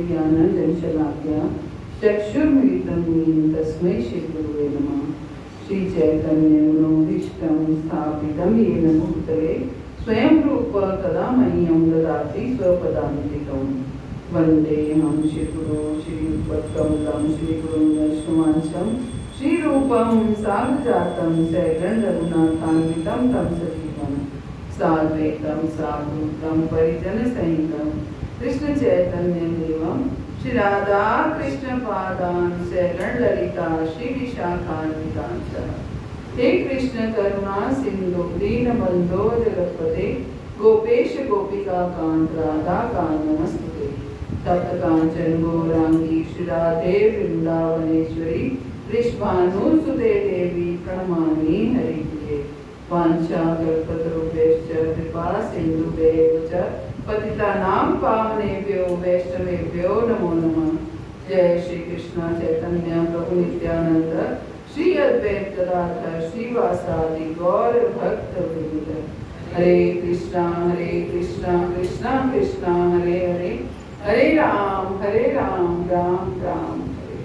ज्ञानञ्जनशलाकया चक्षुर्मिलितं येन तस्मै श्रीगुरुवे नमः। श्रीचैतन्यमनोभीष्टं स्थापितं येन भूतले स्वयं रूप कदा मह्यं ददाति स्वपदान्तिकं। वन्देऽहं श्रीगुरो श्रीयुतपत्कमलं श्रीगुरुं वैष्णवांशं श्रीरूपं साग्रजातं सैकं रघुनाथान्वितं तं सजीवं साद्वैतं साधुतं परिजनसहितं कृष्ण चैतन्य देवम श्री राधा कृष्ण पादान शरण ललिता श्री विशाखान्वितांश। हे कृष्ण करुणा सिंधु दीन बंधो जगतपते गोपेश गोपिका कांत राधा कांत नमस्ते। तप्त कांचन गौरांगी श्री राधे वृंदावनेश्वरी वृषभानुसुते देवी प्रणमामि हरिप्रिये। वाञ्छाकल्पतरुभ्यश्च कृपा सिन्धुभ्येव च पतितानां पावनेभ्यो वैष्णवेभ्यो नमो नमः। जय श्री कृष्ण चैतन्य प्रभु नित्यानंद श्री अद्वैत गदाधर श्रीवासादि गौर भक्त वृंद। हरे कृष्णा कृष्णा कृष्णा हरे हरे, हरे राम राम राम हरे।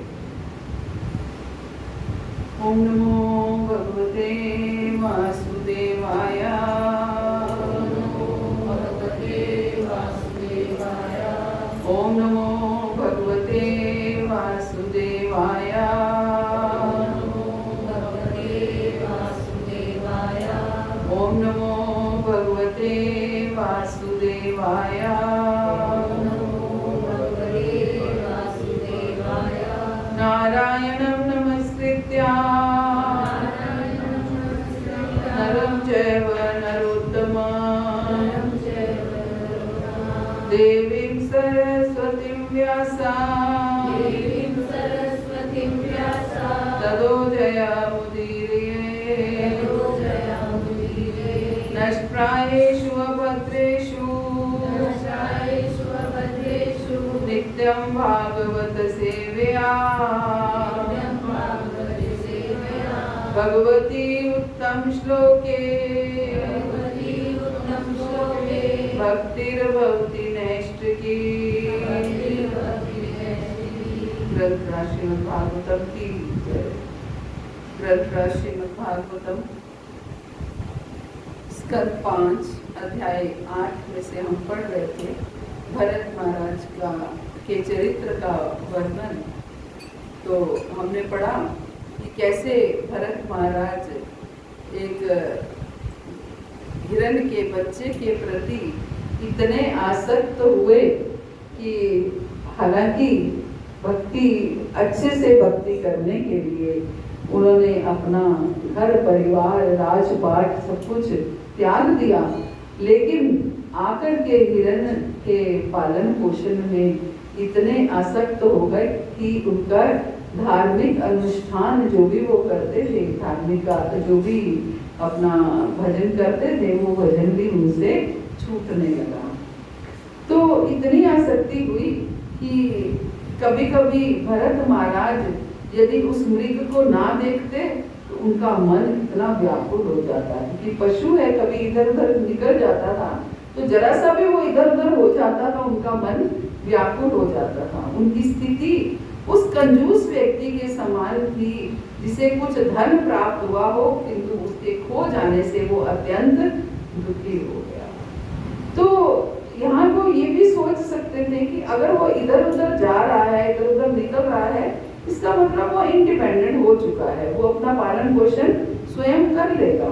ओम नमो भगवते वासुदेवाय। ओम नमो भगवते वासुदेवाय। ओम नमो भगवते वासुदेवाय। नारायणं नमस्कृत्य नरं चैव नरोत्तमं देवीं सरस्वतीं व्यासं ततो जयमुदीरये। नष्टप्रायेषु अभद्रेषु नित्यं भागवत सेवया भगवती उत्तम श्लोके भक्तिर्भवति नैष्ठिकी। ग्रंथ श्रीमद् भागवतम की ग्रंथ श्रीमद् भागवतम स्कंद 5 अध्याय 8 में से हम पढ़ रहे थे भरत महाराज के चरित्र का वर्णन। तो हमने पढ़ा कि कैसे भरत महाराज एक हिरण के बच्चे के प्रति इतने आसक्त हुए कि हालांकि भक्ति अच्छे से भक्ति करने के लिए उन्होंने अपना घर परिवार राजपाट सब कुछ त्याग दिया, लेकिन आकर के हिरण के पालन पोषण में इतने आसक्त हो गए कि उनका धार्मिक अनुष्ठान जो भी वो करते थे, धार्मिक जो भी अपना भजन करते थे, वो भजन भी उनसे छूटने लगा। तो इतनी आसक्ति हुई कि कभी कभी भरत महाराज यदि उस मृग को ना देखते तो उनका मन इतना व्याकुल हो जाता है कि पशु है, कभी इधर उधर निकल जाता था तो जरा सा भी वो इधर उधर हो जाता था, उनका मन व्याकुल हो जाता था। उनकी स्थिति उस कंजूस व्यक्ति के समान थी जिसे कुछ धन प्राप्त हुआ हो किंतु उसके खो जाने से वो अत्यंत दुखी हो गया। तो यहाँ को ये भी सोच सकते थे कि अगर वो इधर उधर जा रहा है, इधर उधर निकल रहा है, इसका मतलब वो इंडिपेंडेंट हो चुका है, वो अपना पालन पोषण स्वयं कर लेगा।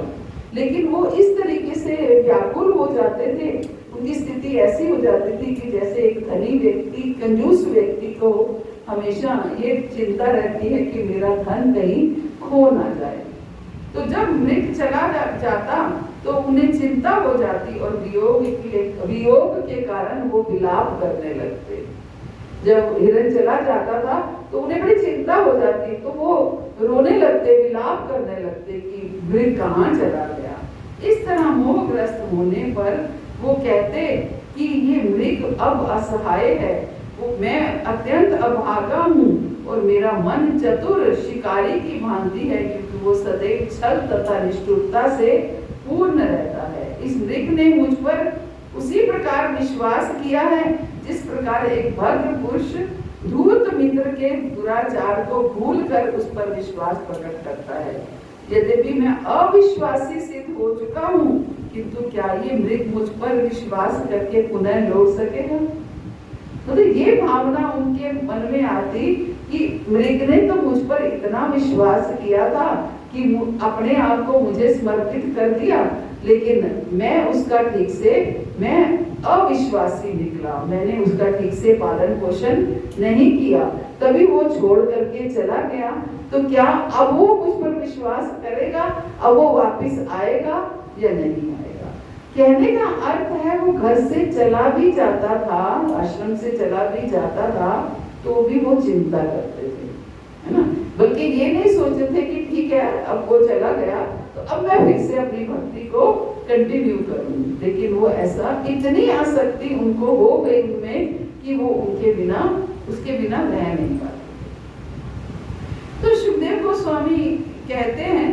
लेकिन वो इस तरीके से व्याकुल हो जाते थे, उनकी स्थिति ऐसी हो जाती थी कि जैसे एक धनी व्यक्ति कंजूस व्यक्ति को हमेशा ये चिंता रहती है कि मेरा धन कहीं खो ना जाए। तो जब मृग चला जाता तो उन्हें चिंता हो जाती और वियोग के कारण वो विलाप करने लगते। जब हिरण चला जाता था तो उन्हें बड़ी चिंता हो जाती, तो वो रोने लगते, विलाप करने लगते कि मृग कहाँ चला गया। इस तरह मोहग्रस्त होने पर वो कहते कि ये मृग अब असहाय है, मैं अत्यंत अभागा हूँ और मेरा मन चतुर शिकारी की भांति है, क्योंकि वो सदैव छल तथा निष्ठुरता से पूर्ण रहता है। इस मृग ने मुझ पर उसी प्रकार विश्वास किया है जिस प्रकार एक भद्र पुरुष धूर्त मित्र के दुराचार को भूलकर उस पर विश्वास प्रकट करता है। यद्यपि मैं अविश्वासी सिद्ध हो चुका हूँ, किंतु क्या ये मृग मुझ पर विश्वास करके पुनः लौट सकेगा? तो ये भावना उनके मन में आती कि मृग ने तो मुझ पर इतना विश्वास किया था कि अपने आप को मुझे समर्पित कर दिया, लेकिन मैं उसका ठीक से मैं अविश्वासी निकला, मैंने उसका ठीक से पालन पोषण नहीं किया, तभी वो छोड़ करके चला गया। तो क्या अब वो मुझ पर विश्वास करेगा? अब वो वापस आएगा या नहीं आएगा? कहने का अर्थ है वो घर से चला भी जाता था, आश्रम से चला भी जाता था, तो भी वो चिंता करते थे, है ना। बल्कि ये नहीं सोचते थे कि ठीक है अब वो चला गया तो अब मैं फिर से अपनी भक्ति को कंटिन्यू करूंगी। लेकिन वो ऐसा, इतनी आसक्ति उनको हो गई उनमें कि वो उसके बिना रह नहीं पाते। तो सुखदेव गोस्वामी कहते हैं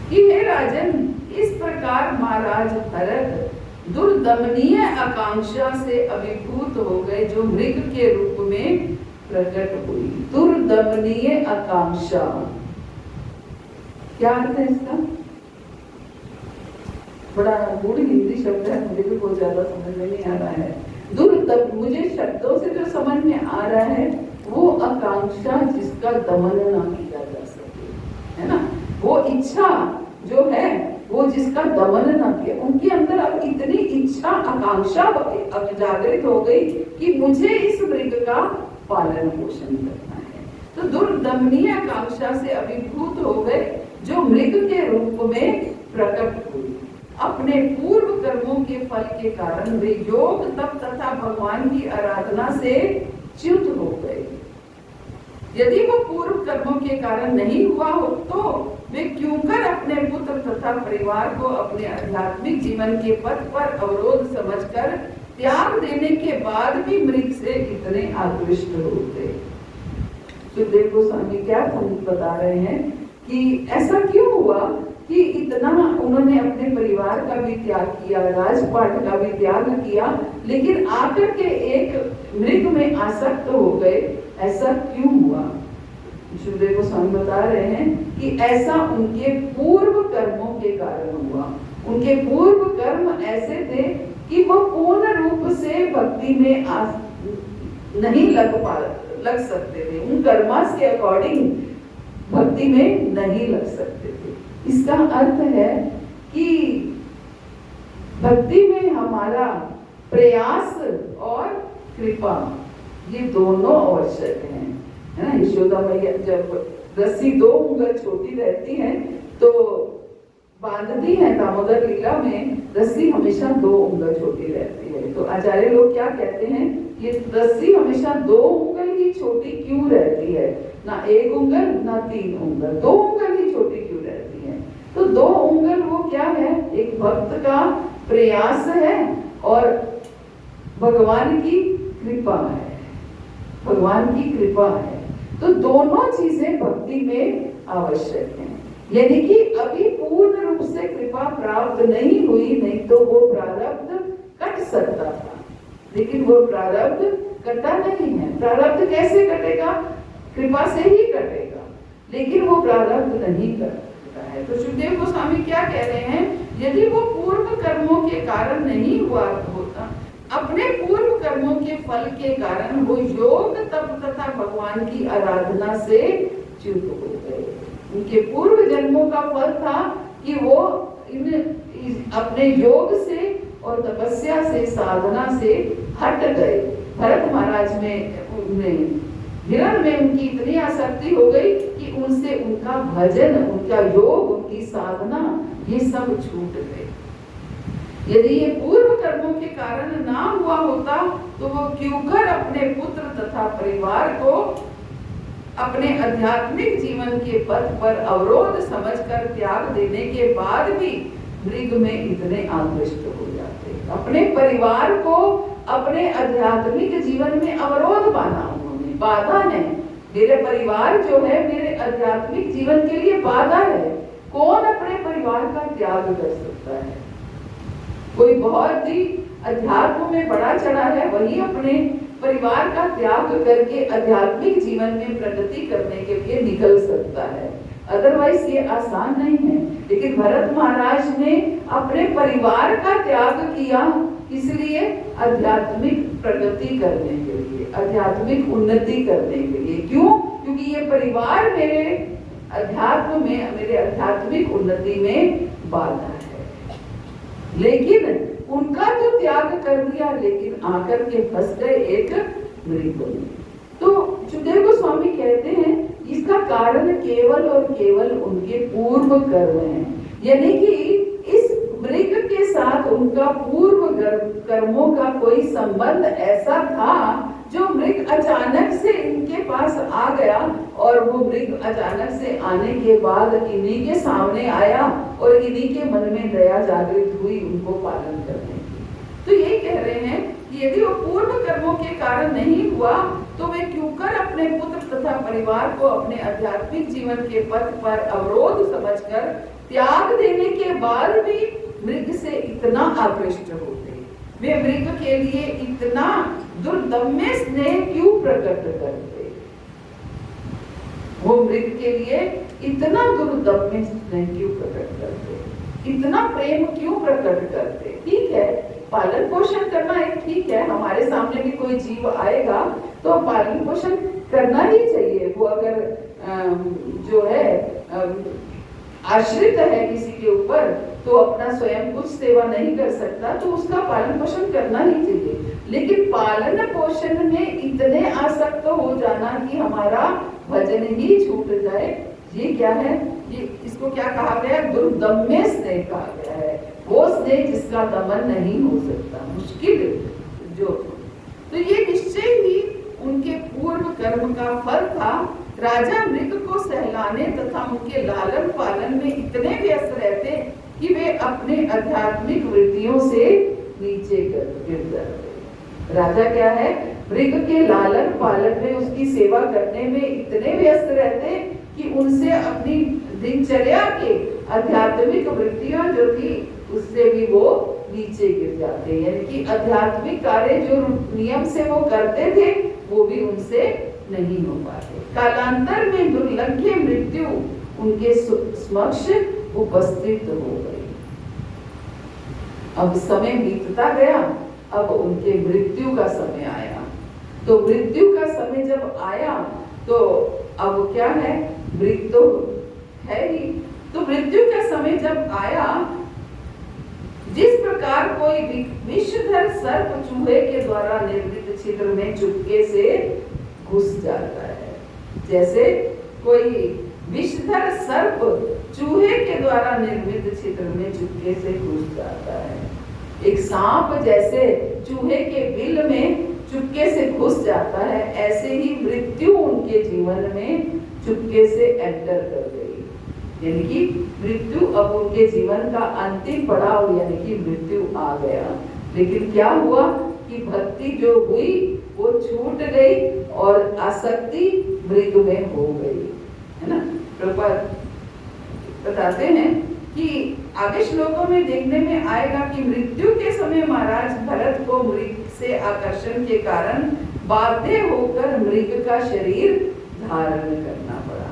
कि हे राजन, इस प्रकार महाराज भरत दुर्दमनीय आकांक्षा से अभिभूत हो गए, जो मृग के रूप में प्रकट हुई। दुर्दमनीय आकांक्षा, क्या अर्थ है इसका? बड़ा गूढ़ हिंदी शब्द है, मुझे भी बहुत ज्यादा समझ में नहीं आ रहा है। दुर्दम, मुझे शब्दों से जो समझ में आ रहा है वो आकांक्षा जिसका दमन ना किया जा सके, है ना। वो इच्छा जो है वो जिसका दमन ना किया, उनके अंदर अब इतनी इच्छा आकांक्षा जागृत हो गई कि मुझे इस मृग का पालन पोषण करना है। तो दुर्दमनीय आकांक्षा से अभिभूत हो गए, जो मृग के रूप में प्रकट हुई। अपने पूर्व कर्मों के फल के कारण वे योग तप तथा भगवान की आराधना से च्युत हो गए। यदि वो पूर्व कर्मों के कारण नहीं हुआ हो तो वे क्यों कर अपने पुत्र तथा परिवार को अपने आध्यात्मिक जीवन के पथ पर अवरोध समझकर त्याग देने के बाद भी मृग से इतने आकृष्ट होते। सुखदेव गोस्वामी क्या बता रहे हैं कि ऐसा क्यों हुआ कि इतना उन्होंने अपने परिवार का भी त्याग किया, राजपाट का भी त्याग किया, लेकिन आकर के एक मृग में आसक्त हो गए। ऐसा क्यों हुआ? सुखदेव गोस्वामी बता रहे हैं कि ऐसा उनके पूर्व कर्मों के कारण हुआ। उनके पूर्व कर्म ऐसे थे कि वो पूर्ण रूप से भक्ति में नहीं लग सकते थे, उन कर्मा के अकॉर्डिंग भक्ति में नहीं लग सकते थे। इसका अर्थ है कि भक्ति में हमारा प्रयास और कृपा ये दोनों आवश्यक हैं, है ना। यशोदा मैया जब रस्सी 2 उंगल छोटी रहती है तो बांधती है, दामोदर लीला में रस्सी हमेशा 2 उंगल छोटी रहती है। तो आचार्य लोग क्या कहते हैं, ये रस्सी हमेशा 2 उंगल ही छोटी क्यों रहती है, ना 1 उंगल ना 3 उंगल, 2 उंगल ही छोटी क्यों रहती है? तो 2 उंगल वो क्या है, एक भक्त का प्रयास है और भगवान की कृपा है, भगवान की कृपा है। तो दोनों चीजें भक्ति में आवश्यक हैं। यानी कि अभी पूर्ण रूप से कृपा प्राप्त नहीं हुई, नहीं तो वो प्रारब्ध कट सकता था, लेकिन वो प्रारब्ध कटा नहीं है। प्रारब्ध कैसे कटेगा? कृपा से ही कटेगा, लेकिन वो प्रारब्ध नहीं करता है। तो सुखदेव गोस्वामी क्या कह रहे हैं, यदि वो पूर्व कर्मों के कारण नहीं हुआ होता, अपने पूर्व कर्मों के फल के कारण वो योग तप तथा भगवान की आराधना से च्युत हो गए। उनके पूर्व जन्मों का फल था कि वो अपने योग से और तपस्या से, साधना से हट गए। भरत महाराज में हिरण में उनकी इतनी आसक्ति हो गई कि उनसे उनका भजन, उनका योग, उनकी साधना ये सब छूट गए। यदि ये पूर्व कर्मों के कारण ना हुआ होता तो वो क्यों कर अपने पुत्र तथा परिवार को अपने आध्यात्मिक जीवन के पथ पर अवरोध समझकर त्याग देने के बाद भी मृग में इतने आकृष्ट हो जाते। अपने परिवार को अपने आध्यात्मिक जीवन में अवरोध माना उन्होंने, बाधा है। मेरे परिवार जो है मेरे आध्यात्मिक जीवन के लिए बाधा है। कौन अपने परिवार का त्याग कर सकता है? कोई बहुत ही अध्यात्म में बड़ा चढ़ा है, वही अपने परिवार का त्याग करके आध्यात्मिक जीवन में प्रगति करने के लिए निकल सकता है। अदरवाइज ये आसान नहीं है। लेकिन भरत महाराज ने अपने परिवार का त्याग किया, इसलिए आध्यात्मिक प्रगति करने के लिए, आध्यात्मिक उन्नति करने के लिए। क्यों? क्योंकि ये परिवार मेरे अध्यात्म में, मेरे आध्यात्मिक उन्नति में बाधा है। लेकिन उनका तो त्याग कर दिया, लेकिन आकर के फंस गए एक मृग में। तो सुखदेव गोस्वामी कहते हैं इसका कारण केवल और केवल उनके पूर्व कर्म हैं। यानी कि इस मृग के साथ उनका पूर्व कर्मों का कोई संबंध ऐसा था, जो मृग अचानक से इनके पास आ गया, और वो मृग अचानक से आने के बाद इन्हीं के सामने आया और इन्हीं के मन में दया जागृत हुई उनको पालन करने की। तो ये कह रहे हैं कि यदि वो पूर्व कर्मों के कारण नहीं हुआ, तो वे क्यों कर अपने पुत्र तथा परिवार को अपने आध्यात्मिक जीवन के पथ पर अवरोध समझकर त्याग देने के बाद भी मृग से इतना आकृष्ट होते, वे मृग के लिए इतना दुर्दम्य स्नेह क्यों प्रकट करते, वो मृग के लिए इतना दुर्दम्य स्नेह क्यों प्रकट करते, इतना प्रेम क्यों प्रकट करते। ठीक है, पालन पोषण करना एक ठीक है, हमारे सामने भी कोई जीव आएगा तो पालन पोषण करना ही चाहिए। वो अगर जो है आश्रित है किसी के ऊपर, तो अपना स्वयं कुछ सेवा नहीं कर सकता, तो उसका पालन पोषण करना ही चाहिए। लेकिन पालन पोषण में इतने आसक्त हो जाना कि हमारा भजन ही छूट जाए, ये क्या है? ये इसको क्या कहा गया? दुर्दम्य स्नेह कहा गया है। वो स्नेह जिसका दमन नहीं हो सकता, मुश्किल जो। तो ये निश्चय ही उनके पूर्व कर्म का फल था। राजा मृग को सहलाने तथा उनके लालन पालन में इतने व्यस्त रहते कि वे अपने आध्यात्मिक वृत्तियों से नीचे गिर जाते। राजा क्या है? मृग के लालन पालन में, उसकी सेवा करने में इतने व्यस्त रहते कि उनसे अपनी दिनचर्या के आध्यात्मिक वृत्तियां जो थी उससे भी वो नीचे गिर जाते। यानी कि आध्यात्मिक कार्य जो नियम से वो करते थे वो भी उनसे नहीं हो पाते। कालांतर में दुर्लभ्य मृत्यु उनके समक्ष उपस्थित हो गई। अब समय बीतता गया, अब उनके मृत्यु का समय आया। तो मृत्यु का समय जब आया तो अब क्या है? मृत्यु तो है ही। तो मृत्यु का समय जब आया, जिस प्रकार कोई विषधर सर्प चूहे के द्वारा निर्मित छिद्र में चुपके से घुस जाता है, जैसे कोई विषधर सर्प चूहे के द्वारा निर्मित छिद्र में चुपके से घुस जाता है। एक सांप जैसे चूहे के बिल में चुपके से घुस जाता है, ऐसे ही मृत्यु उनके जीवन में चुपके से एंटर कर गई। यानी कि मृत्यु अब उनके जीवन का अंतिम पड़ाव, यानी कि मृत्यु आ गया। लेकिन क्या हुआ कि भक्ति जो हुई वो छूट गई और आसक्ति मृग में हो गई, है ना। प्रभुपाद बताते हैं कि आगे श्लोकों में देखने में आएगा कि मृत्यु के समय महाराज भरत को मृग से आकर्षण के कारण बाध्य होकर मृग का शरीर धारण करना पड़ा।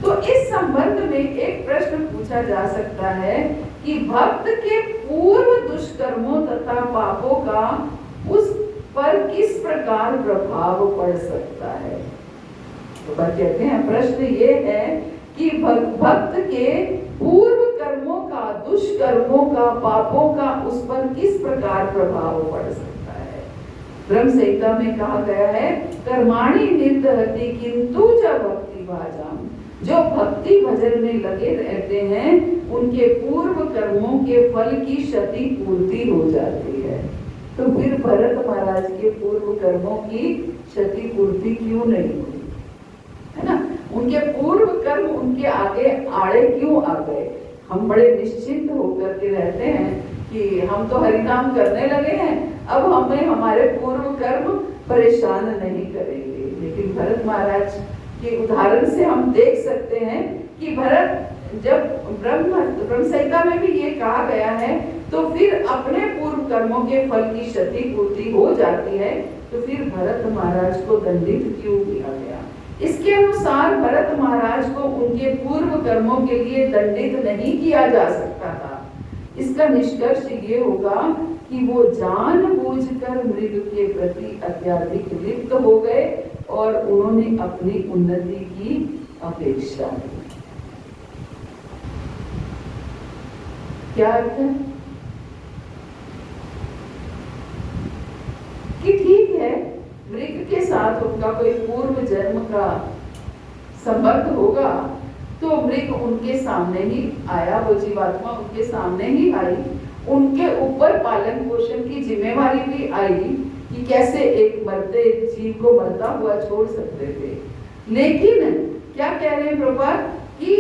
तो इस संबंध में एक प्रश्न पूछा जा सकता है कि भक्त के पूर्व दुष्कर्मों तथा पापों का उस पर किस प्रकार प्रभाव पड़ सकता है। तो कहते हैं प्रश्न ये है कि भक्त के पूर्व कर्मों का, दुष्कर्मों का, पापों का उस पर किस प्रकार प्रभाव पड़ सकता है। ब्रह्म संहिता में कहा गया है, कर्माणि निर्दहति किंतु च भक्ति भाजाम। जो भक्ति भजन में लगे रहते हैं उनके पूर्व कर्मों के फल की क्षति पूर्ति हो जाती है। तो फिर भरत महाराज के पूर्व कर्मों की क्षति पूर्ति क्यों नहीं हुई, है ना। उनके पूर्व कर्म उनके आगे आड़े क्यों आ गए। हम बड़े निश्चिंत होकर के रहते हैं कि हम तो हरिनाम करने लगे हैं, अब हमें हमारे पूर्व कर्म परेशान नहीं करेंगे। लेकिन भरत महाराज के उदाहरण से हम देख सकते हैं कि भरत जब ब्रह्म संहिता में भी ये कहा गया है, तो फिर अपने पूर्व कर्मों के फल की क्षति पूर्ति हो जाती है, तो फिर भरत महाराज को दंडित क्यों किया गया? इसके अनुसार भरत महाराज को उनके पूर्व कर्मों के लिए दंडित नहीं किया जा सकता था। इसका निष्कर्ष ये होगा कि वो जानबूझकर मृग के प्रति अत्यधिक लिप्त हो गए और उन्होंने अपनी उन्नति की अपेक्षा की। क्या अर्थ है? कि ठीक है, मृग के साथ उनका कोई पूर्व जन्म का संबंध होगा, तो मृग उनके सामने ही आया, वो जीवात्मा उनके सामने ही आई, उनके ऊपर पालन पोषण की जिम्मेवारी भी आई कि कैसे एक मरते जीव को मरता हुआ छोड़ सकते थे। लेकिन क्या कह रहे हैं प्रभुपाद कि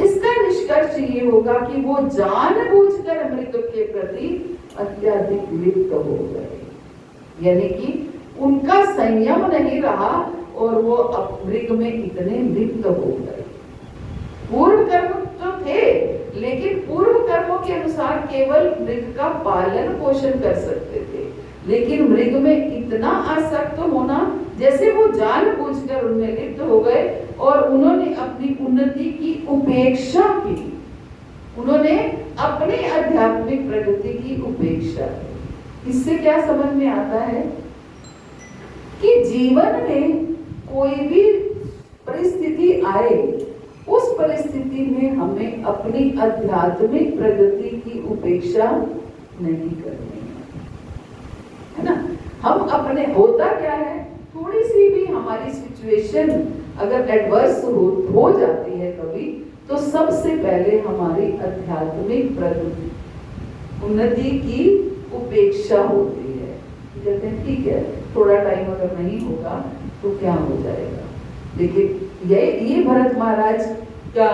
इसका निष्कर्ष ये होगा कि वो जानबूझकर मृग के प्रति अत्यधिक लिप्त हो गए, यानी कि उनका संयम नहीं रहा और वो मृग में इतने लिप्त हो गए। पूर्व कर्म तो थे, लेकिन पूर्व कर्मों के अनुसार केवल मृग का पालन पोषण कर सकते थे, लेकिन मृग में इतना आसक्त होना, जैसे वो जानबूझकर उनमें लिप्त हो गए और उन्होंने अपनी उन्नति की उपेक्षा की, उन्होंने अपनी आध्यात्मिक प्रगति की उपेक्षा की। इससे क्या समझ में आता है कि जीवन में कोई भी परिस्थिति आए, उस परिस्थिति में हमें अपनी आध्यात्मिक प्रगति की उपेक्षा नहीं करनी है ना। हम अपने, होता क्या है, थोड़ी सी भी हमारी सिचुएशन अगर एडवर्स हो जाती है कभी, तो सबसे पहले हमारी आध्यात्मिक प्रगति, उन्नति की उपेक्षा होती है। कहते हैं ठीक है, थोड़ा टाइम अगर नहीं होगा तो क्या हो जाएगा। लेकिन ये भरत महाराज का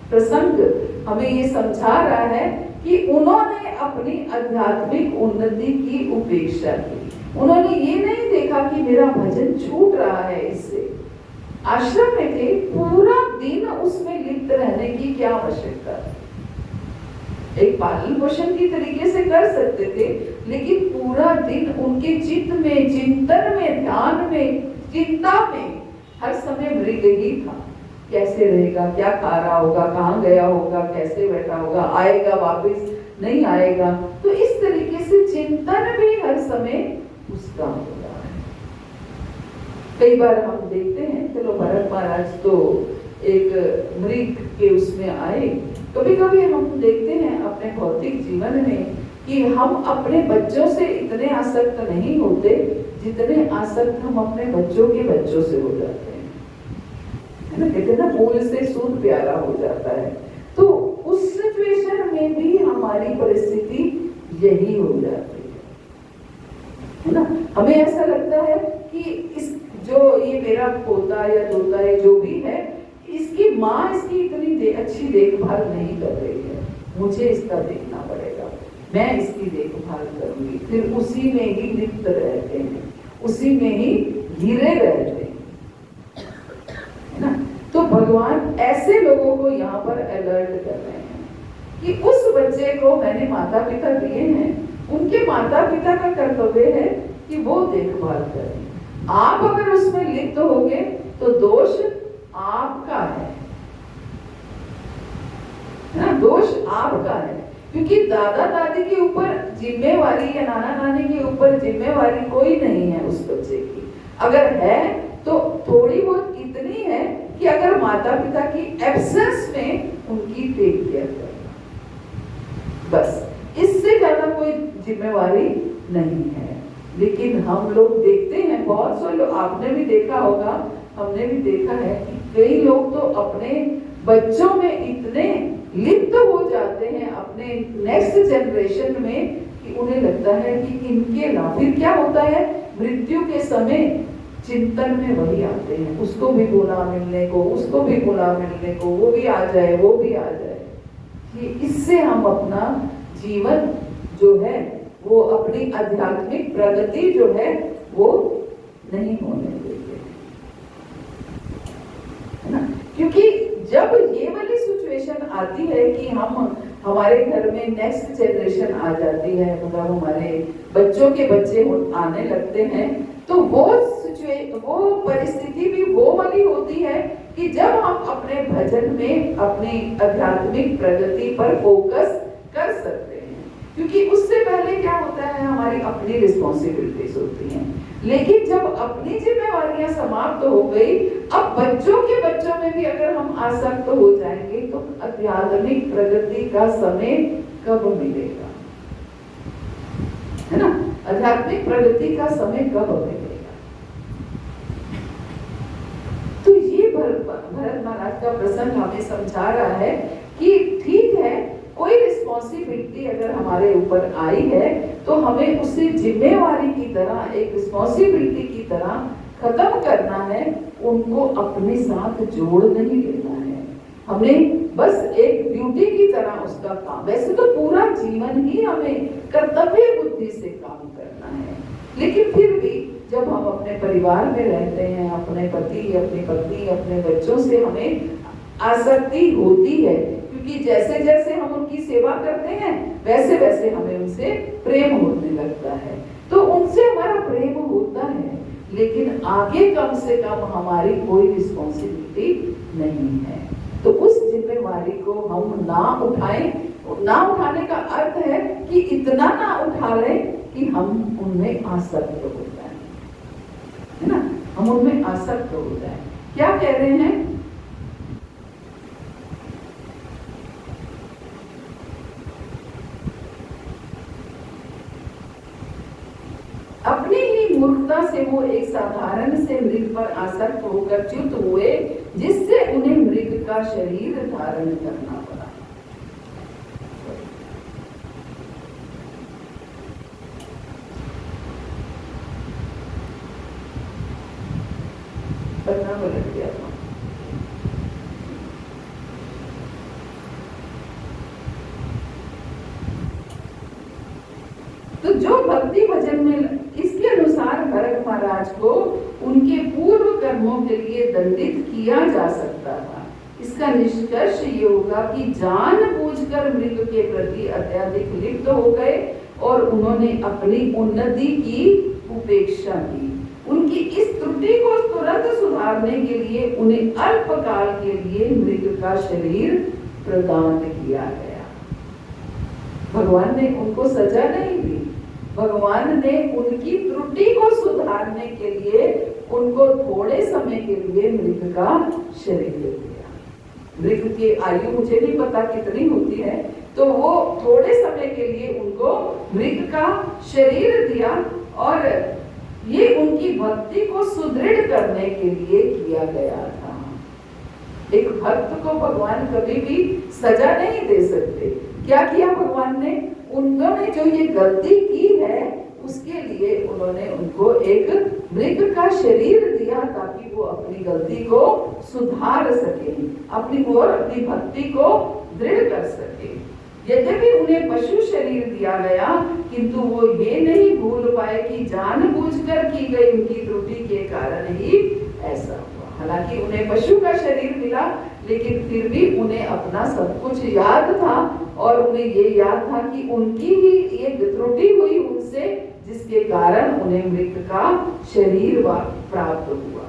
प्रसंग हमें ये समझा रहा है कि उन्होंने अपनी आध्यात्मिक उन्नति की उपेक्षा की। उन्होंने ये नहीं देखा कि मेरा भजन छूट रहा है इससे। आश्रम में थे, पूरा दिन उसमें लिप्त रहने की क्या आवश्यकता है? एक पालन पोषण की तरीके से कर सकते थे, लेकिन पूरा दिन उनके चित्त में, चिंतन में, ध्यान में, चिंता में हर समय मृग ही था। कैसे रहेगा, क्या खा रहा होगा, कहाँ गया होगा, कैसे बैठा होगा, आएगा वापस, नहीं आएगा। तो इस तरीके से चिंतन भी हर समय उसका होता है। कई बार हम देखते हैं, चलो भरत महाराज तो एक मृग के उसमें आए, कभी कभी हम देखते हैं अपने भौतिक जीवन में कि हम अपने बच्चों से इतने आसक्त नहीं होते जितने आसक्त हम अपने बच्चों के बच्चों से हो जाते हैं, है ना। कहते हैं ना, फूल से सूद प्यारा हो जाता है। तो उस सिचुएशन में भी हमारी परिस्थिति यही हो जाती है ना। हमें ऐसा लगता है कि इस जो ये मेरा पोता या दोता है जो भी है, इसकी माँ इसकी इतनी अच्छी देखभाल नहीं कर रही है, मुझे इसका देखना पड़ेगा, मैं इसकी देखभाल करूंगी। फिर उसी में ही लिप्त रहते हैं, उसी में ही घिरे रहते हैं, है ना। तो भगवान ऐसे लोगों को यहाँ पर अलर्ट कर रहे हैं कि उस बच्चे को मैंने माता पिता दिए हैं, उनके माता पिता का कर्तव्य है कि वो देखभाल करें। आप अगर उसमें लिप्त होगे तो दोष आपका है ना, दोष आपका है। क्योंकि दादा दादी के ऊपर जिम्मेवारी या नाना नानी के ऊपर जिम्मेवारी कोई नहीं है उस बच्चे की। अगर है तो थोड़ी बहुत इतनी है कि अगर माता पिता की एब्सेंस में उनकी टेक केयर करना, बस, इससे ज्यादा कोई जिम्मेवारी नहीं है। लेकिन हम लोग देखते हैं, बहुत से लोग, आपने भी देखा होगा, हमने भी देखा है कि कई लोग तो अपने बच्चों में इतने लिप्त हो जाते हैं अपने नेक्स्ट जनरेशन में कि उन्हें लगता है कि इनके अलावा, फिर क्या होता है, मृत्यु के समय चिंतन में वही आते हैं, उसको भी बोला मिलने को, उसको भी बोला मिलने को, वो भी आ जाए, वो भी आ जाए। कि इससे हम अपना जीवन जो है वो, अपनी आध्यात्मिक प्रगति जो है वो नहीं होने देते। क्योंकि जब ये वाली सिचुएशन आती है कि हम हमारे घर में नेक्स्ट जनरेशन आ जाती है, मतलब हमारे बच्चों के बच्चे आने लगते हैं, तो वो परिस्थिति भी वो वाली होती है कि जब हम अपने भजन में अपनी आध्यात्मिक प्रगति पर फोकस कर सकते हैं। क्योंकि उससे पहले क्या होता है, हमारी अपनी रिस्पॉन्सिबिलिटीज होती हैं। लेकिन जब अपनी जिम्मेवारियां समाप्त हो गई, अब बच्चों के बच्चों में भी अगर हम आसक्त हो जाएंगे तो आध्यात्मिक प्रगति का समय कब मिलेगा, है ना? आध्यात्मिक प्रगति का समय कब मिलेगा? तो ये भरत महाराज का प्रसंग हमें समझा रहा है कि ठीक है, कोई रिस्पॉन्सिबिलिटी अगर हमारे ऊपर आई है तो हमें उसे जिम्मेवारी की तरह, एक रिस्पॉन्सिबिलिटी की तरह खत्म करना है, उनको अपने साथ जोड़ नहीं लेना है। हमें बस एक ड्यूटी की तरह उसका काम, वैसे तो पूरा जीवन ही हमें कर्तव्य बुद्धि से काम करना है, लेकिन फिर भी जब हम अपने परिवार में रहते हैं, अपने पति, अपनी पत्नी, अपने बच्चों से हमें आसक्ति होती है, क्योंकि जैसे जैसे हम उनकी सेवा करते हैं वैसे वैसे हमें उनसे प्रेम होने लगता है। तो उनसे हमारा प्रेम होता है, लेकिन आगे कम से कम हमारी कोई रिस्पॉन्सिबिलिटी नहीं है। तो उस जिम्मेवारी को हम ना उठाएं। ना उठाने का अर्थ है कि इतना ना उठा लें कि हम उनमें आसक्त हो जाएं, है ना? हम उनमें आसक्त हो जाएं। क्या कह रहे हैं? अपनी ही मूर्खता से वो एक साधारण से मृग पर आसक्त होकर च्युत हुए, जिससे उन्हें मृग का शरीर धारण करना पड़ा। पन्ना पलट गया था। तो जो भक्ति भजन में, इसके अनुसार भरत महाराज को उनके पूर्व कर्मों के लिए दंडित किया जा सकता था। इसका निष्कर्ष ये होगा कि जानबूझकर मृग के प्रति अत्यधिक लिप्त हो गए और उन्होंने अपनी उन्नति की उपेक्षा की। उनकी इस त्रुटि को तुरंत सुधारने के लिए उन्हें अल्पकाल के लिए मृग का शरीर प्रदान किया गया। भगवान ने उनको सजा नहीं दी, भगवान ने उनकी त्रुटि को सुधारने के लिए उनको थोड़े समय के लिए मृग का शरीर दिया। मृग की आयु मुझे नहीं पता कितनी होती है, तो वो थोड़े समय के लिए उनको मृग का शरीर दिया, और ये उनकी भक्ति को सुदृढ़ करने के लिए किया गया था। एक भक्त को भगवान कभी भी सजा नहीं दे सकते। क्या किया भगवान ने? उन्होंने जो ये गलती की है उसके लिए उन्होंने उनको एक मृग का शरीर दिया, ताकि वो अपनी गलती को सुधार सके, अपनी और अपनी भक्ति को दृढ़ कर सके। यद्यपि उन्हें पशु शरीर दिया गया, किंतु वो ये नहीं भूल पाए कि जानबूझकर की गई उनकी त्रुटि के कारण ही ऐसा हुआ। हालांकि उन्हें पशु का शरीर मिला, लेकिन फिर भी उन्हें अपना सब कुछ याद था, और उन्हें ये याद था कि उनकी ही एक त्रुटि हुई उनसे, जिसके कारण उन्हें मृग का शरीर प्राप्त हुआ,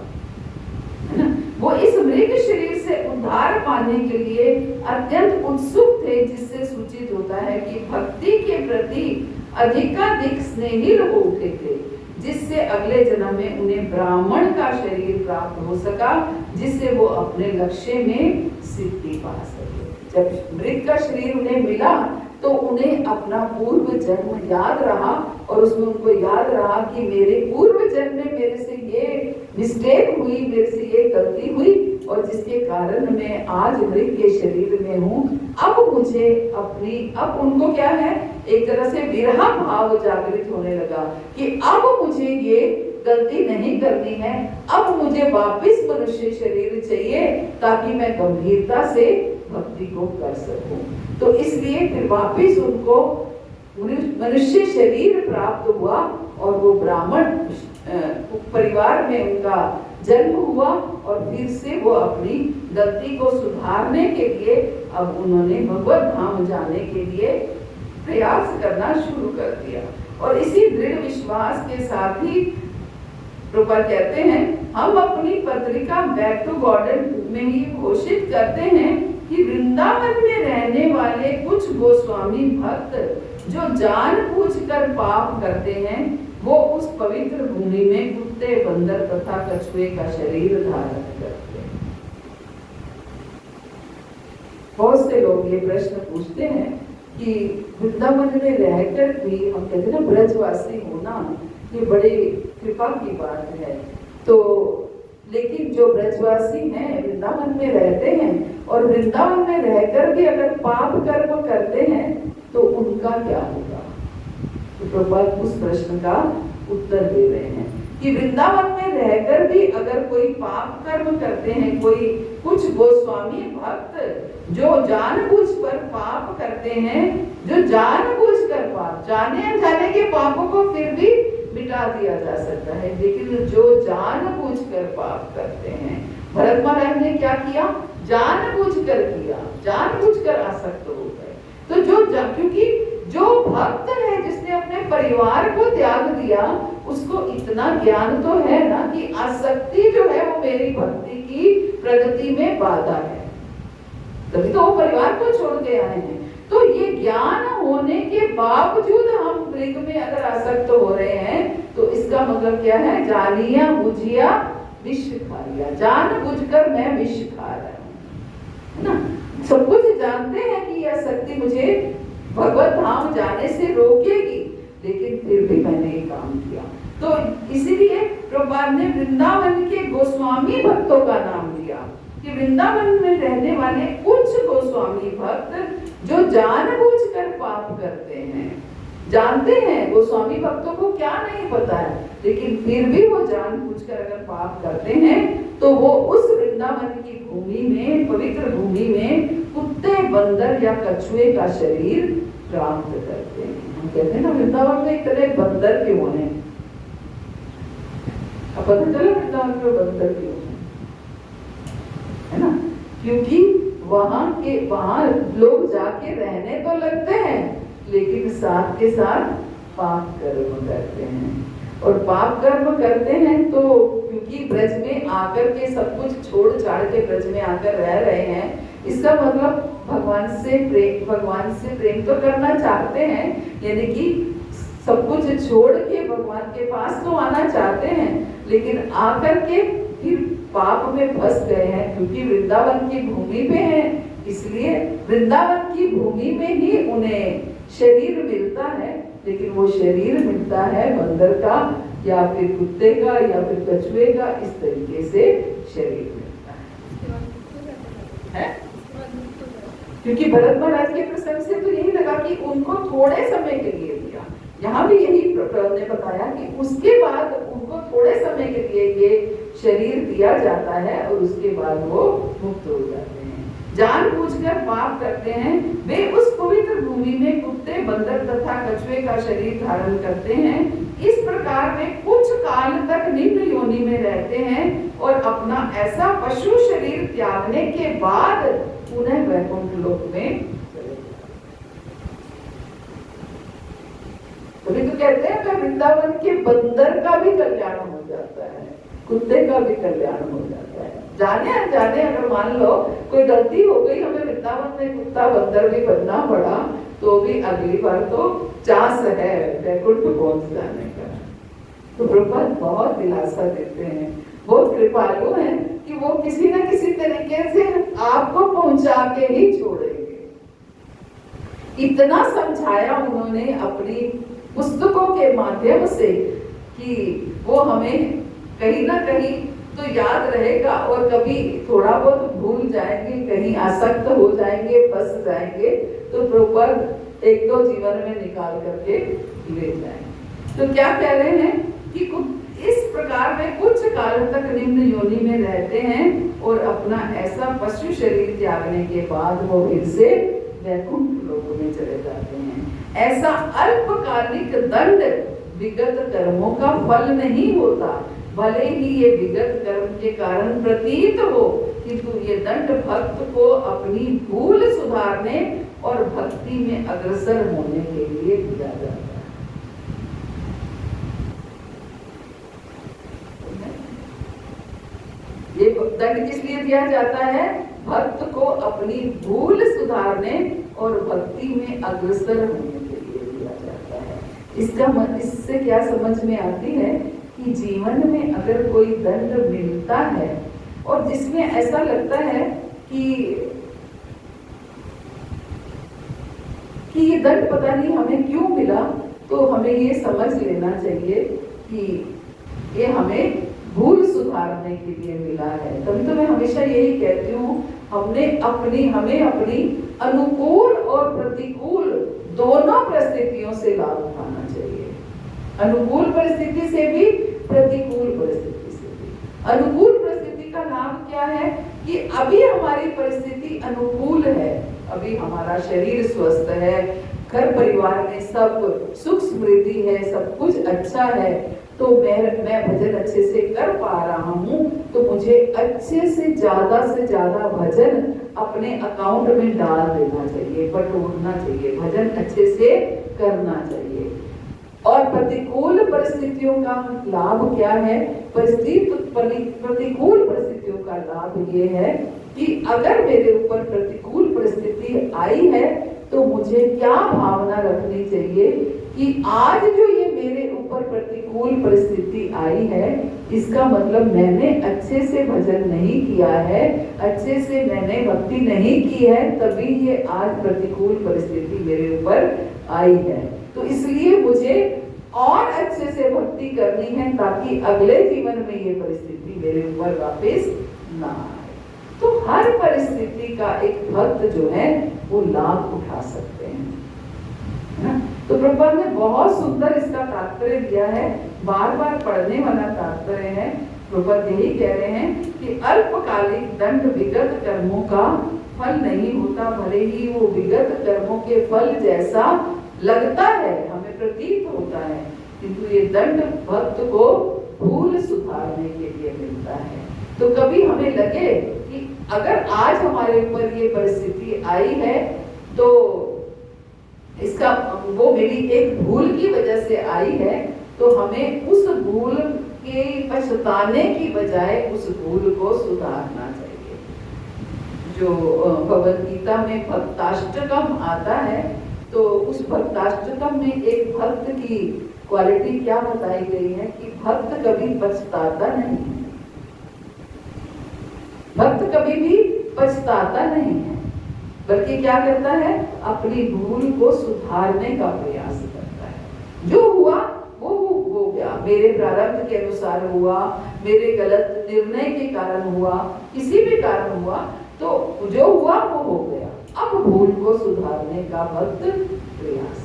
है ना? वो इस मृग शरीर से उद्धार पाने के लिए अत्यंत उत्सुक थे, जिससे सूचित होता है कि भक्ति के प्रति अधिकाधिक स्नेहिल हो उठे थे, जिससे अगले जन्म में उन्हें ब्राह्मण का शरीर प्राप्त हो सका, जिससे वो अपने लक्ष्य में सिद्धि पा सके। जब मृग का शरीर उन्हें मिला तो उन्हें अपना पूर्व जन्म याद रहा, और उसमें उनको याद रहा कि मेरे पूर्व जन्म में मेरे से ये मिस्टेक हुई, मेरे से ये गलती हुई, और जिसके कारण मैं आज मृग के शरीर में हूँ। अब मुझे अब उनको क्या है, एक तरह से विरह भाव जागृत होने लगा कि अब मुझे ये गलती नहीं करनी है, अब मुझे वापस मनुष्य शरीर चाहिए, ताकि मैं गंभीरता से भक्ति को कर सकूं। तो इसलिए फिर वापस उनको मनुष्य शरीर प्राप्त हुआ, और वो ब्राह्मण परिवार में उनका जन्म हुआ और फिर से वो अपनी गलती को सुधारने के लिए अब उन्होंने भगवत धाम जाने के लिए प्रयास करना शुरू कर दिया। और इसी दृढ़ विश्वास के साथ ही प्रभुपाद कहते हैं, हम अपनी पत्रिका बैक टू गॉर्डन में ही घोषित करते हैं कि वृंदावन में रहने वाले कुछ गोस्वामी भक्त जो जानबूझकर पाप करते हैं वो उस पवित्र भूमि में कुत्ते, बंदर तथा कछुए का शरीर धारण करते हैं। बहुत से लोग ये प्रश्न पूछते हैं कि वृंदावन में रहकर भी, हम कहते हैं ना ब्रजवासी होना ये बड़ी कृपा की बात है, तो लेकिन जो ब्रजवासी हैं वृंदावन में रहते हैं और वृंदावन में रहकर भी अगर पाप कर्म करते हैं तो उनका क्या होगा? तो प्रभुपाद उस प्रश्न का उत्तर दे रहे हैं कि वृंदावन में रहकर भी अगर कोई पाप कर्म करते हैं, कोई कुछ गोस्वामी भक्त जो जानबूझकर पाप करते हैं, जो जानबूझकर पाप, जाने अनजाने के पापों को फिर भी मिटा दिया जा सकता है, लेकिन जो जानबूझकर पाप करते हैं, भरत महाराज ने क्या किया? जानबूझकर किया, जानबूझकर आसक्त हो गए। तो क्योंकि जो भक्त है जिसने अपने परिवार को त्याग दिया, उसको इतना ज्ञान तो है ना कि आसक्ति जो है वो मेरी भक्ति की प्रगति में बाधा है, तभी तो वो परिवार को छोड़ के आए हैं। तो ये ज्ञान होने के बावजूद हम मृग में अगर आसक्त हो रहे हैं तो इसका मतलब क्या है? जानिया बुझिया विष खा लिया, जानबूझकर मैं विष खा रहा हूँ, है ना। सब कुछ जानते हैं कि यह शक्ति मुझे भगवत धाम जाने से रोकेगी, लेकिन फिर भी मैंने ये काम किया। तो इसीलिए प्रभुपाद ने वृंदावन के गोस्वामी भक्तों का नाम लिया कि वृंदावन में रहने वाले कुछ गोस्वामी भक्त जो जानबूझकर पाप करते हैं, जानते हैं, गोस्वामी भक्तों को क्या नहीं पता है, लेकिन फिर भी वो जानबूझकर अगर पाप करते हैं तो वो उस वृंदावन की भूमि में, पवित्र भूमि में कुत्ते, बंदर या कछुए का शरीर प्राप्त करते हैं। हम कहते हैं ना वृंदावन में इतने बंदर क्यों हैं? अब पता चला वृंदावन में बंदर क्यों है ना? क्योंकि वहां लोग जाके रहने तो लगते हैं, लेकिन साथ के साथ पाप कर्म करते हैं। और पाप कर्म करते हैं तो क्योंकि ब्रज में आकर के सब कुछ छोड़ छाड़ के ब्रज में आकर रह रहे हैं, इसका मतलब भगवान से प्रेम तो करना चाहते हैं, यानी कि सब कुछ छोड़ के भगवान के पास तो आना चाहते हैं, लेकिन आकर के फिर पाप में फंस गए हैं। क्योंकि वृंदावन की भूमि पे हैं, इसलिए वृंदावन की भूमि में ही उन्हें शरीर मिलता है, लेकिन वो शरीर मिलता है बंदर का या फिर कुत्ते का या फिर कछुए का, इस तरीके से शरीर मिलता है। क्योंकि भरत महाराज के प्रसंग से तो यही लगा कि उनको थोड़े समय के लिए दिया, यहाँ भी यही ने बताया कि उसके बाद उनको थोड़े समय के लिए ये शरीर दिया जाता है और उसके बाद वो मुक्त हो जाते हैं। जानबूझकर पाप करते हैं वे उस पवित्र भूमि में कुत्ते, बंदर तथा कछुए का शरीर धारण करते हैं। इस प्रकार वे कुछ काल तक निम्न योनि में रहते हैं और अपना ऐसा पशु शरीर त्यागने के बाद पुनः वैकुंठ लोक में चले जाते हैं। तभी तो कहते हैं कि वृंदावन के बंदर का भी कल्याण हो जाता है, कुत्ते का भी कल्याण हो जाता है। जाने अनजाने अगर मान लो कोई गलती हो गई, हमें वृंदावन में कुत्ता बंदर भी बनना पड़ा, तो भी अगली बार तो चांस है वैकुंठ पहुंच जाने का। तो प्रभुपाद बहुत दिलासा देते हैं, बहुत कृपालु हैं कि वो किसी न किसी तरीके से आपको पहुंचा के ही छोड़ेंगे। इतना समझाया उन्होंने अपनी पुस्तकों के माध्यम से कि वो हमें कहीं ना कहीं तो याद रहेगा, और कभी थोड़ा बहुत भूल जाएंगे, कहीं आसक्त हो जाएंगे, फंस जाएंगे, तो प्रभुपाद एक दो जीवन में निकाल करके ले जाएंगे। तो क्या कह रहे हैं कि इस प्रकार में कुछ काल तक निम्न योनि में रहते हैं और अपना ऐसा पशु शरीर त्यागने के बाद वो फिर से वैकुंठ लोक में चले जाते हैं। ऐसा अल्पकालिक दंड विगत कर्मों का फल नहीं होता, भले ही ये विगत कर्म के कारण प्रतीत हो, किंतु ये दंड भक्त को अपनी भूल सुधारने और भक्ति में अग्रसर होने के लिए दिया जाता है। ये दंड किस लिए दिया जाता है? भक्त को अपनी भूल सुधारने और भक्ति में अग्रसर होने के लिए दिया जाता है। इससे क्या समझ में आती है कि जीवन में अगर कोई दंड मिलता है और जिसमें ऐसा लगता है कि ये दंड पता नहीं हमें क्यों मिला, तो हमें ये समझ लेना चाहिए कि ये हमें भूल सुधारने के लिए मिला है। तभी तो मैं हमेशा यही कहती हूँ, हमें अपनी अनुकूल और प्रतिकूल दोनों परिस्थितियों से लाभ उठाना चाहिए। अनुकूल परिस्थिति से भी, प्रतिकूल परिस्थिति से भी। अनुकूल परिस्थिति का लाभ क्या है कि अभी हमारी परिस्थिति अनुकूल है, अभी हमारा शरीर स्वस्थ है, घर परिवार में सब सुख समृद्धि है, सब कुछ अच्छा है, तो मैं भजन अच्छे से कर पा रहा हूँ, तो मुझे अच्छे से ज्यादा भजन अपने अकाउंट में डाल देना चाहिए, बटोरना चाहिए, भजन अच्छे से करना चाहिए। और प्रतिकूल परिस्थितियों का लाभ क्या है? प्रतिकूल परिस्थितियों का लाभ ये है कि अगर मेरे ऊपर प्रतिकूल परिस्थिति आई है तो मुझे क्या भावना रखनी चाहिए कि आज जो ये मेरे ऊपर प्रतिकूल परिस्थिति आई है, इसका मतलब मैंने अच्छे से भजन नहीं किया है, अच्छे से मैंने भक्ति नहीं की है, तभी ये आज प्रतिकूल परिस्थिति मेरे ऊपर आई है। तो इसलिए मुझे और अच्छे से भक्ति करनी है ताकि अगले जीवन में ये परिस्थिति मेरे ऊपर वापस ना आए। तो हर परिस्थिति का एक भक्त जो है वो लाभ उठा सकते हैं, है ना? तो प्रभुपाद ने बहुत सुंदर इसका तात्पर्य दिया है, बार बार पढ़ने वाला तात्पर्य है। प्रभुपाद यही कह रहे हैं कि अल्पकालिक दंड विगत कर्मों का फल नहीं होता, भले ही वो विगत कर्मों के फल जैसा लगता है, हमें प्रतीत होता है, किंतु ये दंड भक्त को भूल सुधारने के लिए मिलता है। तो कभी हमें लगे कि अगर आज हमारे ऊपर ये परिस्थिति आई है तो इसका वो मेरी एक भूल की वजह से आई है, तो हमें उस भूल के पछताने की बजाय उस भूल को सुधारना चाहिए। जो भगवद गीता में भक्ताष्टकम आता है, तो उस भक्ताष्टकम में एक भक्त की क्वालिटी क्या बताई गई है कि भक्त कभी पछताता नहीं है, भक्त कभी भी पछताता नहीं है, बल्कि क्या करता है? अपनी भूल को सुधारने का प्रयास करता है। जो हुआ वो हो गया, मेरे प्रारब्ध के अनुसार हुआ, मेरे गलत निर्णय के कारण हुआ, किसी भी कारण हुआ, तो जो हुआ वो हो गया, अब भूल को सुधारने का भक्त प्रयास।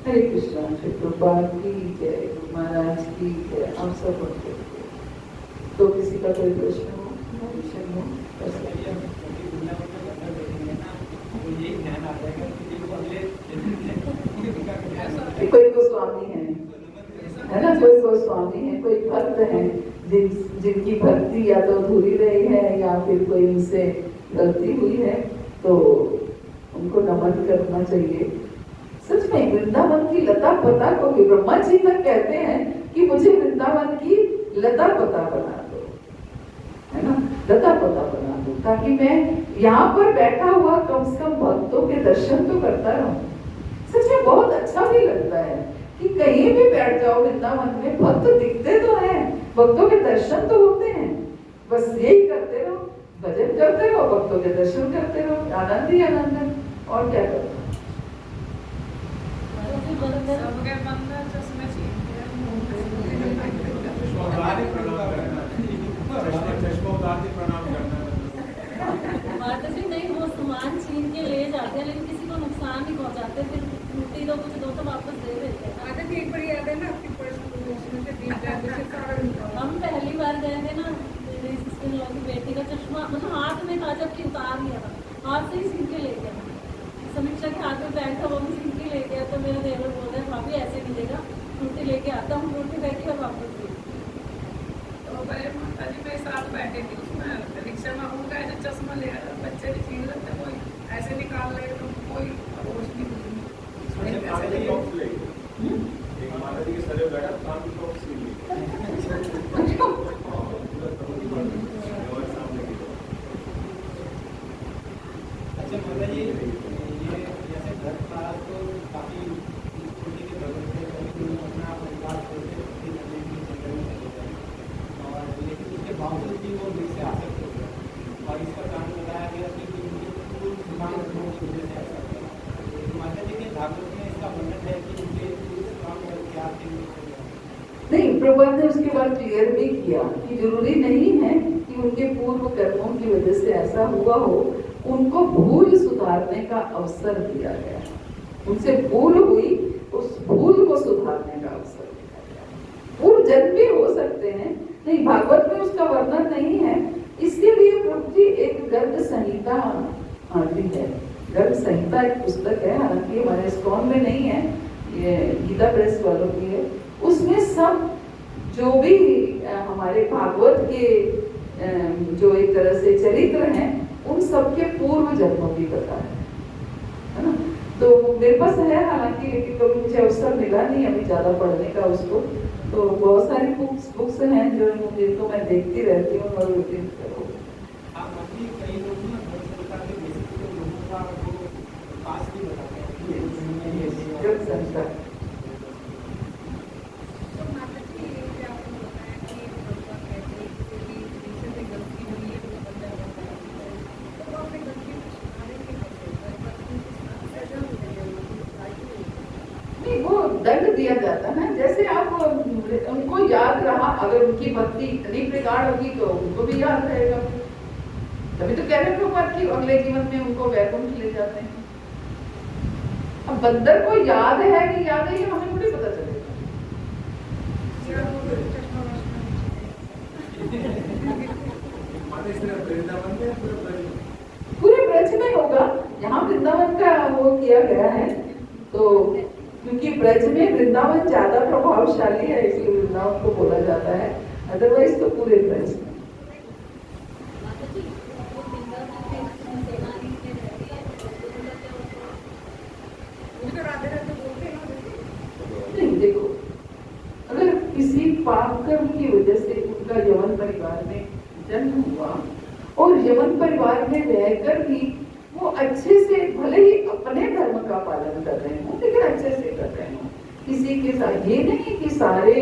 हरे कृष्णा। प्रभुपाद की जय, महाराज की जय। हम सब तो किसी का कोई प्रश्न हो, कोई गोस्वामी है ना, कोई गोस्वामी है, कोई भक्त है जिनकी भक्ति या तो अधूरी रही है या फिर कोई उनसे गलती हुई है, तो उनको नमन करना चाहिए। सच में वृंदावन की लता पता को भी ब्रह्मा जी तक कहते हैं कि मुझे वृंदावन की लता पता बना दो, है ना, लता पता बना दो, ताकि मैं यहाँ पर बैठा हुआ कम से कम भक्तों के दर्शन तो करता रहूं। सच में बहुत अच्छा भी लगता है कि कहीं भी बैठ जाओ वृंदावन में, भक्त दिखते तो हैं, भक्तों के दर्शन तो होते हैं, बस यही करते रहो, भजन करते रहो, भक्तों के दर्शन करते रहो, आनंद ही आनंद है, और क्या करो। नहीं, वो सामान छीन के ले जाते हैं लेकिन किसी को नुकसान नहीं पहुंचाते, फिर टूटी दो कुछ दो तो वापस दे देते हैं। एक बार याद है ना, हम पहली बार गए थे ना, मेरी सिस्टर लोगों की बेटी का चश्मा मतलब हाथ में था, जबकि उतार लिया था, हाथ से ही छीन के ले गया। समीक्षा के हाथ में बैग था, वो भी छीन के ले गया। तो मेरे देवर बोल रहे भाभी ऐसे मिलेगा, फ्रूटी लेके आता हूँ, फ्रूटी बैठी और वापस गई। तो भाई माता जी मेरे साथ बैठे थे, उसमें रिक्शा में उनका ऐसे चश्मा ले आया, बच्चे भी छीन लेते, कोई ऐसे निकाल ले तो कोई होश नहीं माता जी टॉप्स ले गए। एक माता जी के सर पे बैठा था तो टॉप्स ले लिए। और सामने की तरफ। अच्छा माता जी, ये जैसे घर का तो काफी छोटी के बगल से कभी अपना परिवार छोड़ के भक्ति करने की जंगल में चले गए, और लेकिन उसके बावजूद भी वो दिल से आसक्त हो गए, और इसका कारण बताया गया कि उनके पूर्व दुकान की वजह से ऐसा हुआ। तो माता जी के भागवत में इसका वर्णन है कि उनके पूर्व काम करके आते हुए नहीं, प्रभुपाद ने उसके बाद क्लियर भी किया कि जरूरी नहीं है कि उनके पूर्व कर्मों की वजह से ऐसा हुआ हो, उनको भूल सुधारने का अवसर दिया गया। उनसे भूल हुई, उस भूल को सुधारने का अवसर दिया गया। पूर्व जन्म भी हो सकते हैं, नहीं भागवत में उसका वर्णन नहीं है। इसके लिए प्रभु जी एक गर्ग संहिता आती है। गर्ग संहिता एक पुस्तक है, हालांकि हमारे इस्कॉन में नहीं है, ये गीता प्रेस वालों की है। उसमें सब जो भी हमारे भागवत के जो एक तरह से चरित्र हैं, उन सब के पूर्व जन्मों की कथा है ना। तो मेरे पास है हालांकि, लेकिन कभी मुझे अवसर मिला नहीं अभी ज्यादा पढ़ने का उसको। तो बहुत सारी बुक्स हैं जो जिनको मैं देखती रहती हूँ और कई लोग ना घर संस्था के बेसिक लोगों का वो पास भी बताते हैं कि जब संस्कार तो माता जी ये जो आपने बताया कि भगवान कहते हैं कि कोई दूसरे से गलती हुई है तो बंदा होता है, तो वो अपनी गलती को सुधारने के लिए सजा हो जाएगी। नहीं, वो दंड दिया जाता है। जैसे आप उनको याद रहा, अगर उनकी भक्ति इतनी प्रगाढ़ होगी तो उनको भी याद रहेगा। तभी तो कह रहे प्रभुपाद कि अगले जीवन में उनको वैकुंठ ले जाते हैं। अब बंदर को याद है कि याद है, ये हमें थोड़ी पता चलेगा। माता इस तरह वृंदावन में पूरे ब्रज में होगा। यहाँ वृंदावन का वो किया गया है, तो क्योंकि ब्रज में वृंदावन ज्यादा प्रभावशाली है इसलिए वृंदावन को बोला जाता है, अदरवाइज तो पूरे ब्रज में। नहीं, देखो, अगर किसी पाप कर्म की वजह से उनका यवन परिवार में जन्म हुआ और यवन परिवार में रहकर भी वो अच्छे से, भले ही अपने धर्म का पालन कर रहे हो लेकिन अच्छे से कर रहे हो, किसी के साथ ये नहीं कि सारे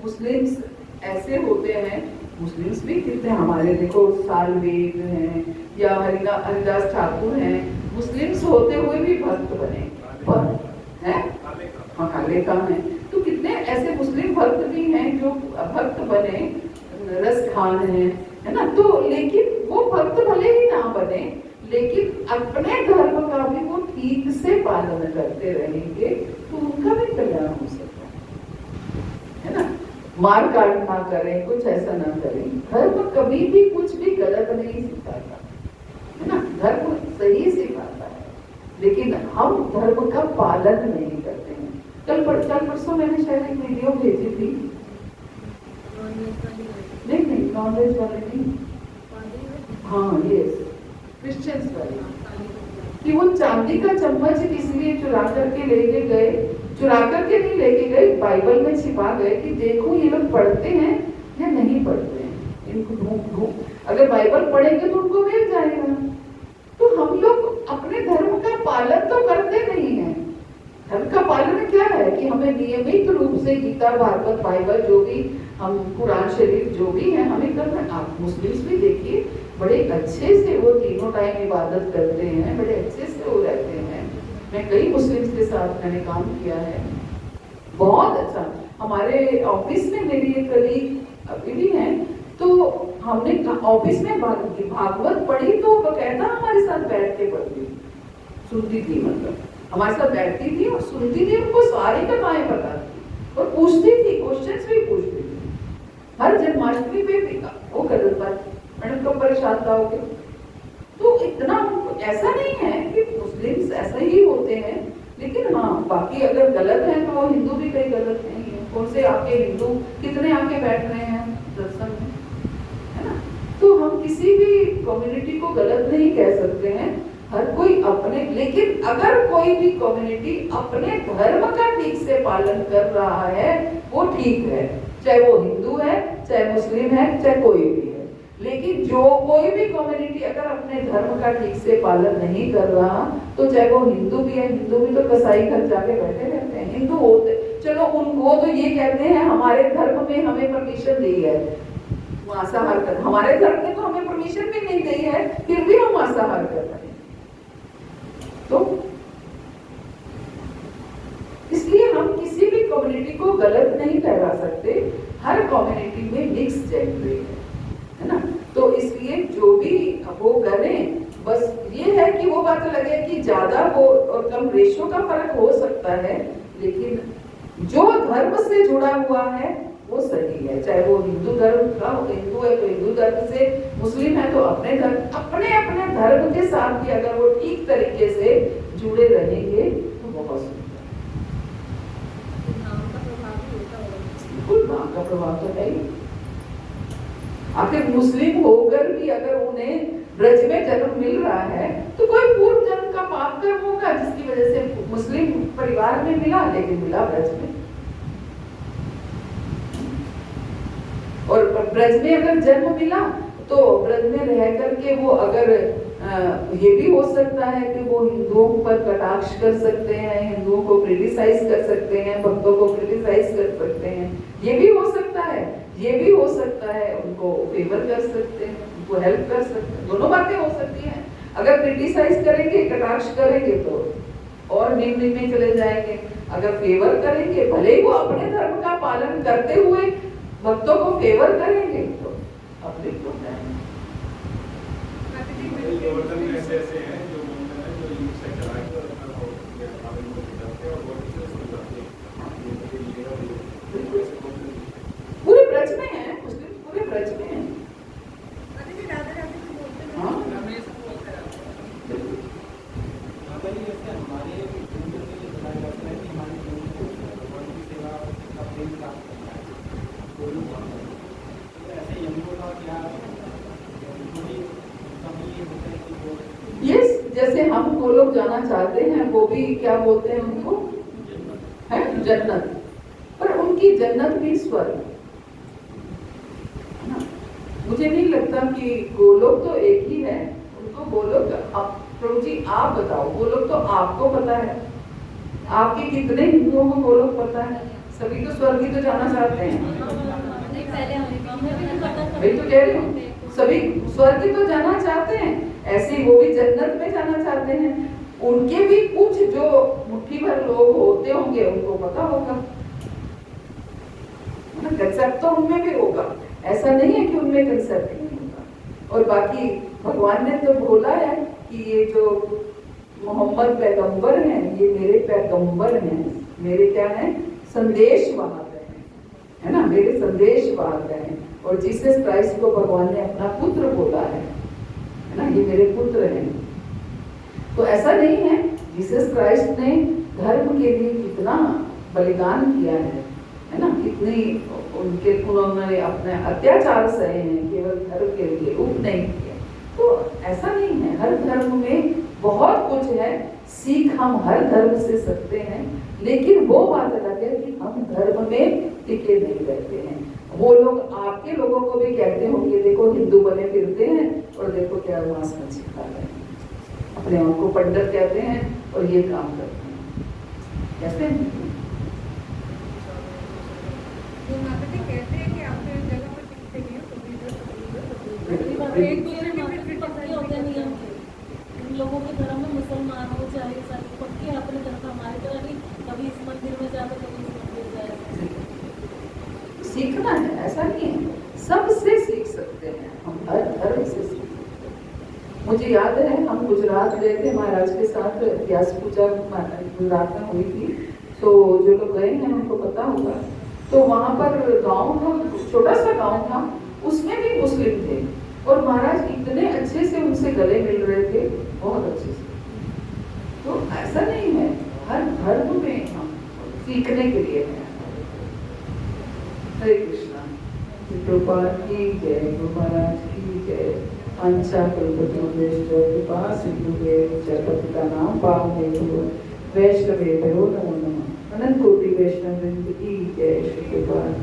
मुस्लिम्स ऐसे होते हैं। मुस्लिम्स भी कितने हमारे देखो सालवेग हैं या हरिदास ठाकुर हैं, मुस्लिम्स होते हुए भी भक्त बने, भक्त हैं, काले का है। तो कितने ऐसे मुस्लिम भक्त भी हैं जो भक्त बने, रस खान है ना। तो लेकिन वो भक्त भले ही ना बने, लेकिन अपने धर्म का भी वो ठीक से पालन करते रहेंगे तो उनका भी कल्याण हो सकता है ना। मार काट ना करें, कुछ ऐसा ना करें। धर्म कभी भी कुछ भी गलत नहीं सिखाता है ना, धर्म सही सिखाता है, लेकिन हम धर्म का पालन नहीं करते हैं। कल परसों मैंने शायद एक वीडियो भेजी थी, नहीं नॉनवेज वाले नहीं, हाँ यस, क्रिश्चियंस वाले, कि वो चांदी का चम्मच इसलिए चुरा करके लेके गए, चुरा करके नहीं लेके गए, बाइबल में छिपा गए कि देखो ये लोग पढ़ते हैं या नहीं पढ़ते हैं, इनको ढूंढ, अगर बाइबल पढ़ेंगे तो उनको मिल जाएगा। तो हम लोग अपने धर्म का पालन तो करते नहीं हैं। धर्म का पालन क्या है कि हमें नियमित रूप से गीता, भागवत, बाइबल, जो भी हम कुरान शरीफ जो भी है हमें करना। आप मुस्लिम्स भी देखिए बड़े अच्छे से वो तीनों टाइम इबादत करते हैं, बड़े अच्छे से वो रहते हैं। मैं कई मुस्लिम्स के साथ मैंने काम किया है, बहुत अच्छा। हमारे ऑफिस में मेरी एक कलीग अभी भी है, तो हमने ऑफिस में भागवत पढ़ी तो बकायदा हमारे साथ बैठ के पढ़ती, सुनती थी, मतलब हमारे साथ बैठती थी और सुनती थी, उनको सारी कथाएं पता थी और पूछती थी, क्वेश्चंस भी पूछती थी। हर जन्माष्टमी पे भी वो कर देता, मैडम कब परेशान लाओगे। तो इतना ऐसा नहीं है कि मुस्लिम्स ऐसा ही होते हैं, लेकिन हाँ बाकी अगर गलत है तो वो हिंदू भी कई गलत नहीं है। कौन से आपके हिंदू कितने आके बैठ रहे हैं सत्संग में, है ना। तो हम किसी भी कम्युनिटी को गलत नहीं कह सकते हैं, हर कोई अपने, लेकिन अगर कोई भी कम्युनिटी अपने धर्म का ठीक से पालन कर रहा है वो ठीक है, चाहे वो हिंदू है, चाहे मुस्लिम है, चाहे कोई भी है। लेकिन जो कोई भी कम्युनिटी अगर अपने धर्म का ठीक से पालन नहीं कर रहा, तो चाहे वो हिंदू भी है, हिंदू भी तो कसाई घर जाके बैठे रहते हैं, हिंदू होते, चलो वो तो ये कहते हैं हमारे धर्म में हमें परमिशन दी है मांसाहार कर, हमारे धर्म ने तो हमें परमिशन भी नहीं दी है, फिर भी हम मांसाहार कर रहे हैं। तो इसलिए हम किसी भी कम्युनिटी को गलत नहीं ठहरा सकते, हर कम्युनिटी में मिक्स जेंडर है ना। तो इसलिए जो भी वो करें, बस ये है कि वो बात लगे कि ज्यादा वो और कम रेशो का फर्क हो सकता है, लेकिन जो धर्म से जुड़ा हुआ है वो सही है, चाहे वो हिंदू धर्म का हिंदू है तो हिंदू धर्म से, मुस्लिम है तो अपने धर्म, अपने अपने धर्म के साथ भी अगर वो ठीक तरीके से जुड़े रहेंगे तो बहुत सुंदर। नाम का प्रभाव भी होता होगा। बिल्कुल नाम का प्रभाव तो है ही। आखिर मुस्लिम होकर भी अगर उन्हें ब्रज में जन्म मिल रहा है तो कोई पूर्व जन्म का पाप कर्म होगा जिसकी वजह से मुस्लिम परिवार में मिला, लेकिन मिला ब्रज में। और ब्रज में अगर जन्म मिला तो ब्रज में रह करके वो अगर ये भी हो सकता है कि वो हिंदुओं पर कटाक्ष कर सकते हैं, हिंदुओं को क्रिटिसाइज कर सकते हैं, भक्तों को क्रिटिसाइज कर सकते हैं, ये भी हो सकता है, ये भी हो सकता है उनको फेवर कर सकते हैं, उनको हेल्प कर सकते हैं, दोनों बातें हो सकती हैं। अगर क्रिटिसाइज करेंगे, कटाक्ष करेंगे तो और निम्न में चले जाएंगे, अगर फेवर करेंगे, भले ही वो अपने धर्म का पालन करते हुए भक्तों को फेवर करेंगे तो अपने को जाएंगे। गोवर्धन में ऐसे ऐसे हैं जो मोहम्मद है, जो यूं से चला के और अपना पालन को करते हैं और बहुत अच्छे से समझाते हैं। पूरे ब्रज में है, मुस्लिम पूरे ब्रज में है। राधे राधे तो बोलते हैं। हाँ हमेशा बोलते रहते हैं। माता जी जैसे हमारे हिंदू के लिए बताया जाता है कि हमारे हिंदू को भगवान की सेवा का प्रेम प्राप्त करना है, तो ऐसे यमुनों का क्या यस, जैसे हम वो लोग जाना चाहते हैं वो भी क्या बोलते हैं उनको, है जन्नत, पर उनकी जन्नत भी स्वर्ग। मुझे नहीं लगता कि गोलोक तो एक ही है, उनको गोलोक, अब प्रभु जी आप बताओ, गोलोक तो आपको पता है, आपके कितने हिंदुओं को गोलोक पता है? सभी तो स्वर्ग ही तो जाना चाहते हैं। वही तो कह रही हूँ, सभी स्वर्ग ही तो जाना चाहते हैं, ऐसे ही वो भी जन्नत में जाना चाहते हैं। उनके भी कुछ जो मुट्ठी भर लोग होते होंगे उनको पता होगा, कंसेप्ट तो उनमें भी होगा, ऐसा नहीं है कि उनमें कंसेप्ट नहीं होगा। और बाकी भगवान ने तो बोला है कि ये जो मोहम्मद पैगंबर हैं ये मेरे पैगंबर हैं, मेरे क्या हैं, संदेश वाहक है ना, मेरे संदेश वाहक हैं। और जीसस क्राइस्ट को भगवान ने अपना पुत्र बोला है ना, ये मेरे पुत्र हैं। तो ऐसा नहीं है, जीसस क्राइस्ट ने धर्म के लिए कितना बलिदान किया है ना, कितनी उन्होंने अपने अत्याचार सहे हैं केवल धर्म के लिए, उप नहीं किया। तो ऐसा नहीं है, हर धर्म में बहुत कुछ है, सीख हम हर धर्म से सकते हैं, लेकिन वो बात अलग है कि हम धर्म में टिके नहीं रहते हैं। वो लोग आपके लोगों को भी कहते होंगे देखो हिंदू बने फिरते हैं और देखो क्या मांस मछली खा रहे हैं, अपने आप को पंडित कहते हैं और ये काम करते हैं, कैसे कहते हैं कि आपने जगह पर टिकते नहीं हो, तो एक दूसरे में फिर पक्के होते हैं नियम के, इन लोगों के धर्म में मुसलमान हो चाहे ईसाई पक्के अपने धर्म का, हमारे तरह नहीं कभी इस मंदिर में जाते कभी इस मंदिर जाए। सीखना है, ऐसा नहीं है, सबसे सीख सकते हैं, हम हर धर्म से सीख सकते हैं। मुझे याद है हम गुजरात गए थे महाराज के साथ, व्यास पूजा गुजरात में हुई थी, तो जो लोग गए हैं उनको पता होगा। तो वहाँ पर गांव था, छोटा सा गांव था, उसमें भी मुस्लिम थे और महाराज इतने अच्छे से उनसे गले मिल रहे थे, बहुत अच्छे से। तो ऐसा नहीं है, हर धर्म में हम सीखने के लिए हैं। हरे कृष्णा। प्रभुपाद की जय, गुरु महाराज की जय। अंशा कल्पतरुभ्यश्च कृपा सिन्धुभ्येव च पतितानां पावनेभ्यो वैष्णवेभ्यो नमो नमः। अनंत कोटि वैष्णव वृंद की जय। श्री प्रभुपाद